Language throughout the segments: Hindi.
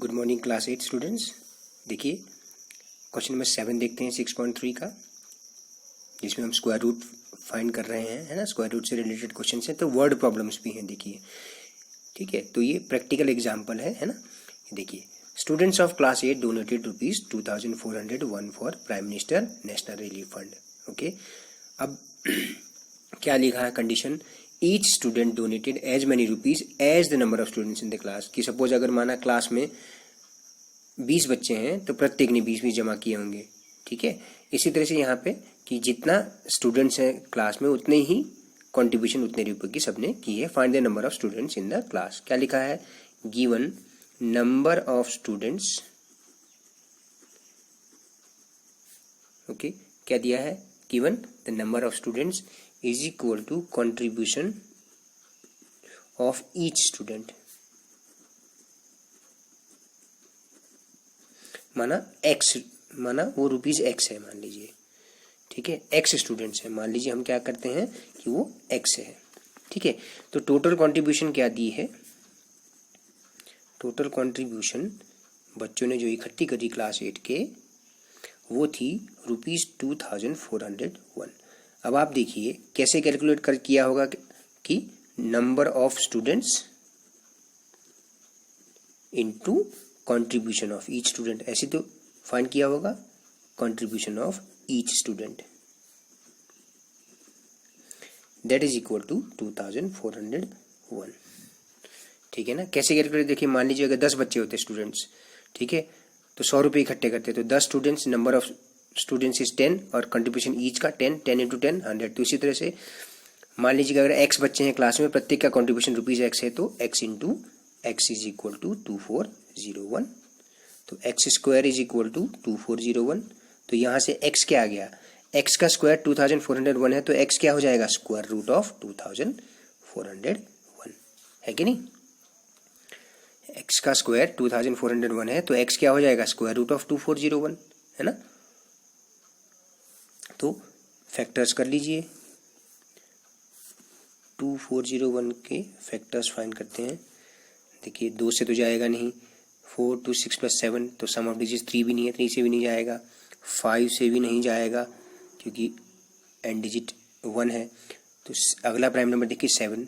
Good morning class 8 students. देखिए क्वेश्चन नंबर 7 देखते हैं 6.3 का, जिसमें हम स्क्वायर रूट फाइंड कर रहे हैं, है ना। स्क्वायर रूट से रिलेटेड क्वेश्चन हैं, तो वर्ड प्रॉब्लम्स भी हैं। देखिए ठीक है, तो ये प्रैक्टिकल एग्जाम्पल है ना। देखिए, students of class 8 donated ₹2401 for prime minister national relief fund. Okay, अब क्या लिखा है condition, each student donated as many rupees as the number of students in the class. कि सपोज अगर माना क्लास में 20 बच्चे हैं तो प्रत्येक ने 20 जमा किए होंगे। ठीक है, इसी तरह से यहाँ पे कि जितना स्टूडेंट्स हैं क्लास में उतने ही कंट्रीब्यूशन उतने रुपए की सबने की है। Find the number of students in the class. क्या लिखा है, given number of students, okay, क्या दिया है, given the number of students is equal to contribution of each student. माना एक्स, माना वो रुपीज एक्स है मान लीजिए। ठीक है, एक्स स्टूडेंट्स है मान लीजिए, हम क्या करते हैं कि वो एक्स है। ठीक है, तो टोटल कंट्रीब्यूशन क्या दी है, टोटल कंट्रीब्यूशन बच्चों ने जो इकट्ठी करी क्लास 8 के वो थी ₹2401। अब आप देखिए कैसे कैलकुलेट कर किया होगा कि number of students into contribution of each student, ऐसे तो फाइंड किया होगा contribution of each student, that is equal to 2401। ठीक है ना। कैसे कैलकुलेट, देखिए मान लीजिए अगर 10 बच्चे होते स्टूडेंट्स, ठीक है, तो 100 रुपये इकट्ठे करते, तो 10 students, number of students is 10 और कंट्रीब्यूशन ईच का 10, 10 इंटू 10 100। तो इसी तरह से मान लीजिए अगर एक्स बच्चे हैं क्लास में, प्रत्येक का कंट्रीब्यूशन रुपीज एक्स है, तो x into x is equal to 2401। तो x square is equal to 2401। तो यहाँ से एक्स क्या आ गया, एक्स का स्क्वायर 2401 है, तो एक्स क्या हो जाएगा, स्क्वायर रूट ऑफ 2401 है कि नहीं। एक्स का स्क्वायर 2401 है, तो एक्स क्या हो जाएगा, स्क्वायर रूट ऑफ 2401, है ना। तो फैक्टर्स कर लीजिए, 2401 के फैक्टर्स फाइंड करते हैं। देखिए 2 से तो जाएगा नहीं, 4 2 6 + 7, तो सम ऑफ डिजिट 3 भी नहीं है, 3 से भी नहीं जाएगा, 5 से भी नहीं जाएगा क्योंकि एंड डिजिट 1 है। तो अगला प्राइम नंबर देखिए 7,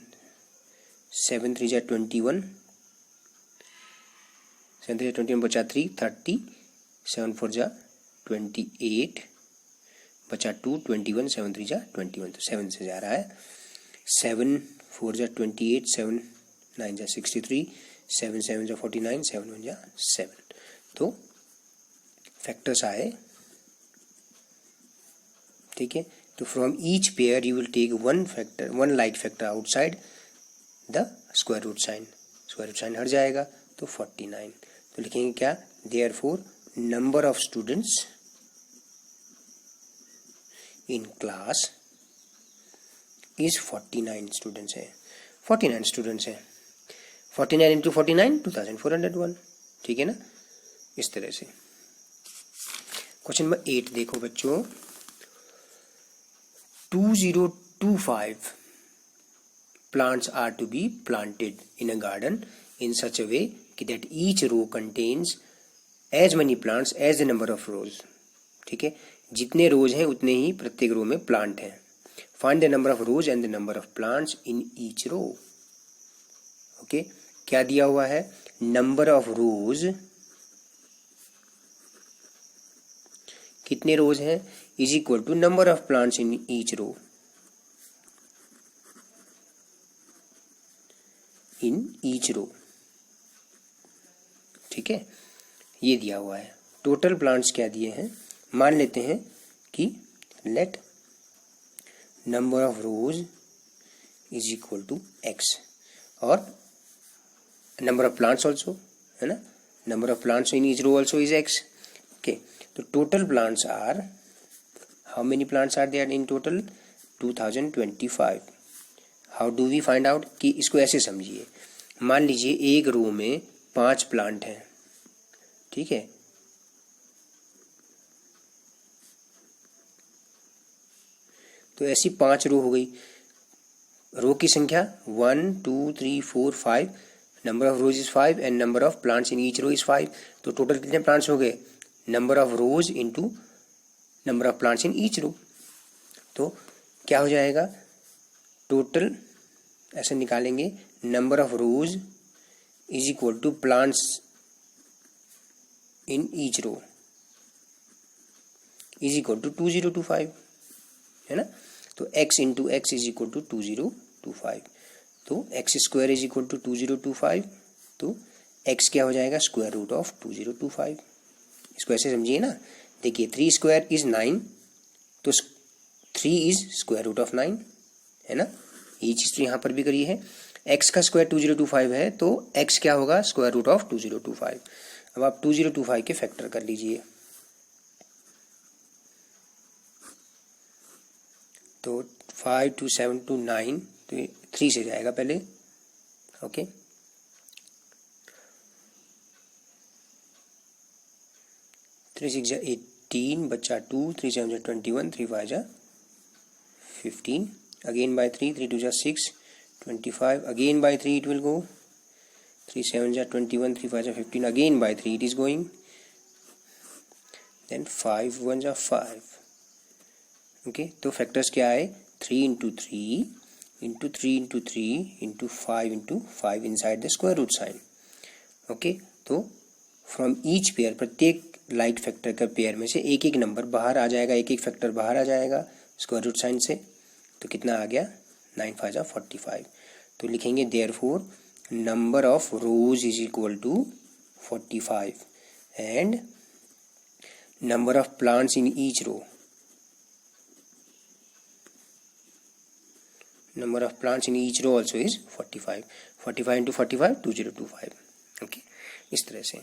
7 3 जा 21, 7 3 जा 21 बचा 3 30, 7 4 जा 28 बचा 2 21, 7 3 जा 21, तो 7 से जा रहा है। 7 4 जा 28, 7 9 जा 63, 7 7 जा 49, 7 1 जा 7। तो फैक्टर्स आए। ठीक है, तो from each pair you will take one factor, one like factor outside the square root sign, square root sign हट जाएगा तो 49। तो लिखेंगे क्या, therefore number of students in class is 49 students है, 49 स्टूडेंट्स है, 49 इंटू 49 2401। ठीक है ना, इस तरह से। क्वेश्चन नंबर 8 देखो बच्चों, 2025 plants are to be planted in a garden in such a way that each row contains as many plants as the number of rows। ठीक है, जितने रोज हैं उतने ही प्रत्येक रो में प्लांट हैं। Find the number of rows and the number of plants in each row. Okay, क्या दिया हुआ है, नंबर ऑफ रोज, कितने रोज हैं, is equal to number of plants in each row, in each row. ठीक है, ये दिया हुआ है। टोटल प्लांट्स क्या दिए हैं, मान लेते हैं कि let number of rows is equal to X और नंबर ऑफ प्लांट्स ऑल्सो, है ना, number of plants in each row also is X. Okay, तो total plants are, how many plants are there in total, 2025। How do we find out, कि इसको ऐसे समझिए, मान लीजिए एक रो में 5 प्लांट हैं। ठीक है, तो ऐसी 5 रो हो गई। रो की संख्या 1 2 3 4 5, number of rows is 5 and number of plants in each row is 5। तो टोटल कितने प्लांट्स हो गए? Number of rows into number of plants in each row. तो क्या हो जाएगा? टोटल ऐसे निकालेंगे, number of rows is equal to plants in each row is equal to 2025, है ना। तो x into x is equal to 2025। तो x square is equal to 2025। तो x क्या हो जाएगा? Square root of 2025। इसको ऐसे समझिए ना। देखिए 3 स्क्वायर इज 9, तो 3 इज स्क्वायर रूट ऑफ 9, है ना। ये चीज़ तो यहाँ पर भी करी है। x का स्क्वायर 2025 है, तो x क्या होगा? Square root of 2025। अब आप 2025 के फैक्टर कर लीजिए। तो 5 2 7 2 9, तो 3 से जाएगा पहले, ओके। 3 6 18, बच्चा 2, 3 7 21, 3 5 15, again by 3, 3 2 6, 25, again by 3 it will go, 3 7 21, 3 5 15, again by 3 it is going, then 5 1 5, okay। तो फैक्टर्स क्या आए? 3 into 3 into 3 into 3 into 5 into 5 inside the square root sign, okay. तो फ्रॉम ईच पेयर, प्रत्येक लाइट फैक्टर का पेयर में से एक एक नंबर बाहर आ जाएगा, एक एक फैक्टर बाहर आ जाएगा स्क्वायर रूट साइन से। तो कितना आ गया? 9 5 45। तो लिखेंगे therefore number of rows is equal to 45 and number of plants in each row, number of plants in each row also is 45। 45 into 45 2025, okay. इस तरह से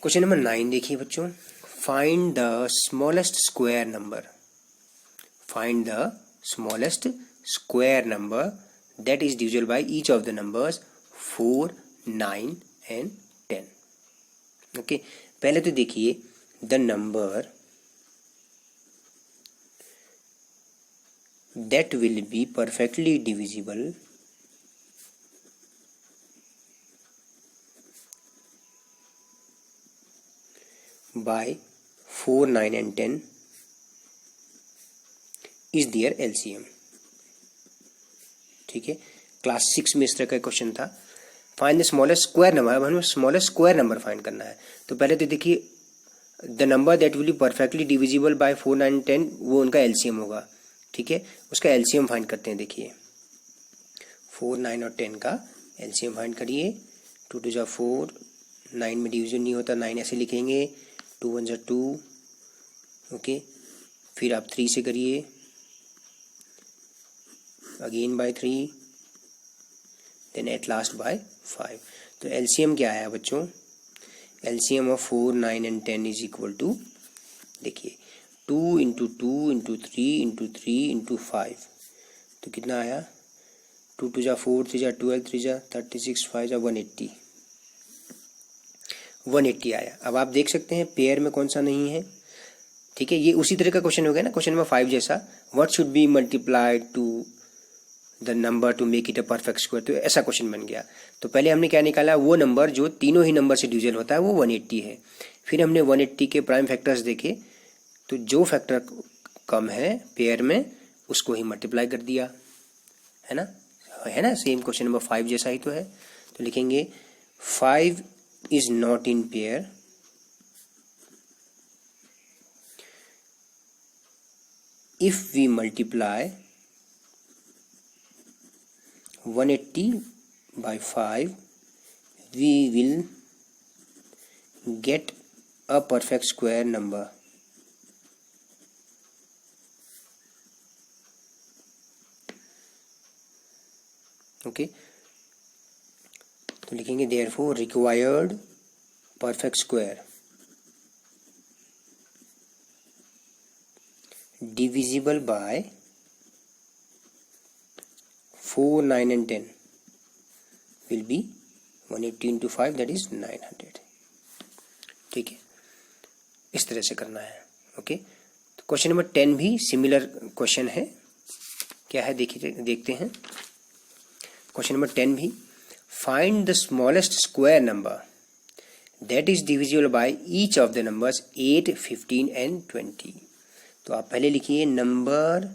क्वेश्चन नंबर 9 देखिए बच्चों। Find the smallest square number, find the smallest square number that is divisible by each of the numbers 4 9 and 10, okay. पहले तो देखिए the number that will be perfectly divisible by 4 9 and 10 is their LCM, ठीक है। क्लास 6 में इस तरह का क्वेश्चन था। Find the smallest square number. अब हमें स्मॉलेस्ट स्क्वायर नंबर फाइंड करना है। तो पहले तो देखिए the number that will be perfectly divisible bye 4 9 10, वो उनका LCM होगा, ठीक है। उसका एलसीएम फाइंड करते हैं। देखिए 4 9 और 10 का एलसीएम फाइंड करिए। 2 2 4, 9 में डिवीजन नहीं होता, 9 ऐसे लिखेंगे, 2 1 2, ओके। फिर आप 3 से करिए, again by 3, then at last by 5। तो एलसीएम क्या आया बच्चों? LCM of 4 9 and 10 is equal to, देखिए 2 इंटू 2 इंटू 3 इंटू 3 इंटू 5, तो कितना आया? 2 2 4, 3 12, 3 36, 5 180, 180 आया। अब आप देख सकते हैं पेयर में कौन सा नहीं है, ठीक है। ये उसी तरह का क्वेश्चन हो गया ना, क्वेश्चन नंबर 5 जैसा। What should be multiplied to the number to make it a perfect square, तो ऐसा क्वेश्चन बन गया। तो पहले हमने क्या निकाला? वो नंबर जो तीनों ही नंबर से डिविजिबल होता है वो 180 है। फिर हमने 180 के प्राइम फैक्टर्स देखे, तो जो फैक्टर कम है पेयर में उसको ही मल्टीप्लाई कर दिया, है ना, है ना। सेम क्वेश्चन नंबर 5 जैसा ही तो है। तो लिखेंगे 5 is not in pair if we multiply 180 by 5 we will get a perfect square number। Okay, तो लिखेंगे therefore required perfect square divisible by 4 9 and 10 will be 180 into 5 that is 900। ठीक है, इस तरह से करना है। ओके, तो क्वेश्चन नंबर 10 भी सिमिलर क्वेश्चन है। क्या है देखिए, देखते हैं। क्वेश्चन नंबर 10 भी find the smallest square number that is divisible by each of the numbers 8, 15 and 20। तो आप पहले लिखिए number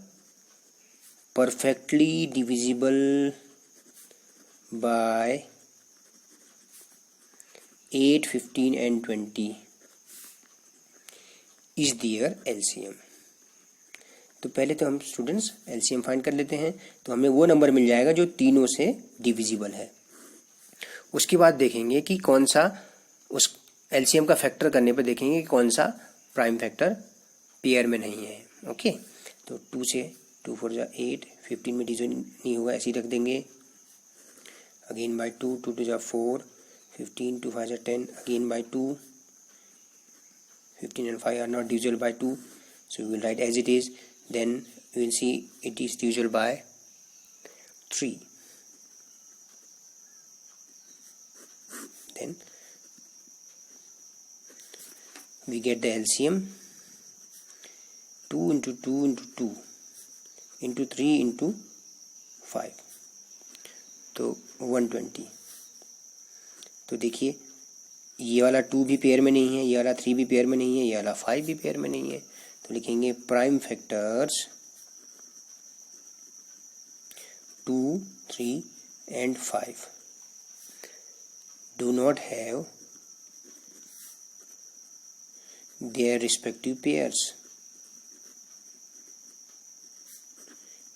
perfectly divisible by 8, 15 and 20 is their LCM. तो पहले तो हम स्टूडेंट्स एलसीएम फाइंड कर लेते हैं, तो हमें वो नंबर मिल जाएगा जो तीनों से डिविजिबल है। उसके बाद देखेंगे कि कौन सा, उस एलसीएम का फैक्टर करने पर देखेंगे कि कौन सा प्राइम फैक्टर पेयर में नहीं है। ओके, तो 2 से 2 4 जा 8, 15 में डिविजन नहीं होगा, ऐसे ही रख देंगे। अगेन बाय 2, 2 2 जा 4, 15, 2 5 जा 10, again bye 2, 15 and 5 are not divisible by 2, so we will write as it is. Then we will see it is divisible by 3. Then we get the LCM 2 into 2 into 2 into 3 into 5, तो 120। तो देखिए ये वाला 2 भी पेयर में नहीं है, ये वाला 3 भी पेयर में नहीं है, ये वाला 5 भी पेयर में नहीं है। तो लिखेंगे prime factors 2, 3 and 5 do not have their respective pairs.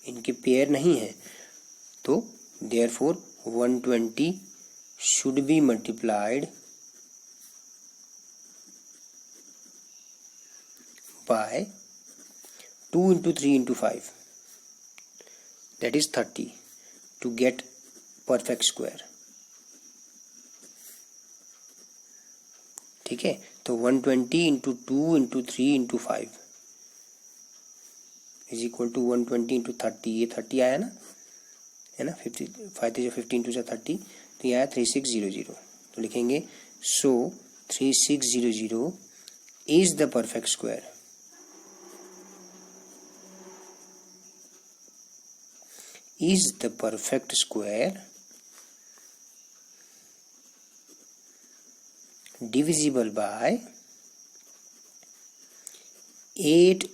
इनके पेयर नहीं है, तो therefore 120 should be multiplied by 2 into 3 into 5, that is 30 to get perfect square। ठीक है, तो 120 into 2 into 3 into 5 is equal to 120 into 30। ये 30 आया ना, है ना, 5 से 15 to 30, तो ये आया 3600। तो लिखेंगे so 3600 is the perfect square। is the perfect square divisible by 8,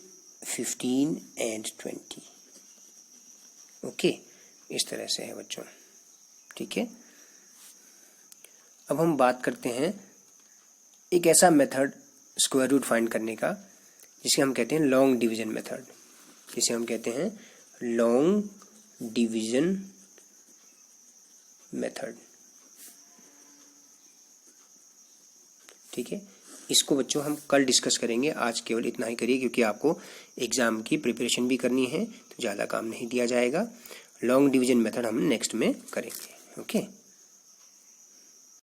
15 and 20। Okay, इस तरह से है बच्चों। ठीक है, अब हम बात करते हैं एक ऐसा मेथड स्क्वायर रूट फाइंड करने का जिसे हम कहते हैं लॉन्ग डिवीजन मेथड, जिसे हम कहते हैं लॉन्ग डिवीजन मेथड। ठीक है, इसको बच्चों हम कल डिस्कस करेंगे, आज केवल इतना ही करिए क्योंकि आपको एग्जाम की प्रिपरेशन भी करनी है, तो ज़्यादा काम नहीं दिया जाएगा। लॉन्ग डिवीजन मेथड हम नेक्स्ट में करेंगे। ओके।